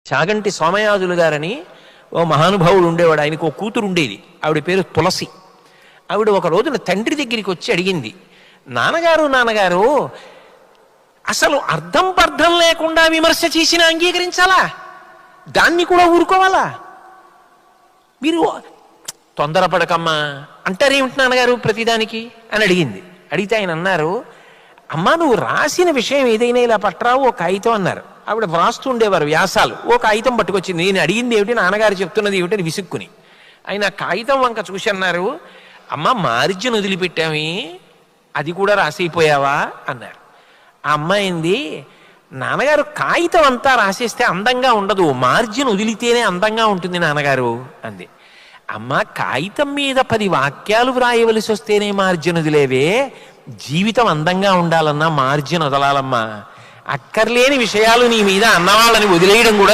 చాగంటి సోమయాజులు గారని ఓ మహానుభావుడు ఉండేవాడు. ఆయనకు ఓ కూతురు ఉండేది, ఆవిడ పేరు తులసి. ఆవిడ ఒక రోజున తండ్రి దగ్గరికి వచ్చి అడిగింది, నాన్నగారు అసలు అర్థం పర్థం లేకుండా విమర్శ చేసినా అంగీకరించాలా? దాన్ని కూడా ఊరుకోవాలా? మీరు తొందరపడకమ్మా అంటారేమిటి నాన్నగారు ప్రతిదానికి అని అడిగింది. అడిగితే ఆయన అన్నారు, అమ్మా నువ్వు రాసిన విషయం ఏదైనా ఇలా పట్టరావు ఓ కాగితం అన్నారు. ఆవిడ వ్రాస్తూ ఉండేవారు వ్యాసాలు. ఓ కాగితం పట్టుకొచ్చింది. నేను అడిగింది ఏమిటి, నాన్నగారు చెప్తున్నది ఏమిటి అని విసుక్కుని. ఆయన కాగితం వంక చూసి అన్నారు, అమ్మ మార్జిన్ వదిలిపెట్టామి, అది కూడా రాసైపోయావా అన్నారు. ఆ అమ్మాయింది, నాన్నగారు కాగితం అంతా రాసేస్తే అందంగా ఉండదు, మార్జిన్ వదిలితేనే అందంగా ఉంటుంది నాన్నగారు అంది. అమ్మ కాగితం మీద 10 వాక్యాలు వ్రాయవలసి వస్తేనే మార్జిన్ వదిలేవే, జీవితం అందంగా ఉండాలన్నా మార్జిన్ వదలాలమ్మా. అక్కర్లేని విషయాలు నీ మీద అన్నవాళ్ళని వదిలేయడం కూడా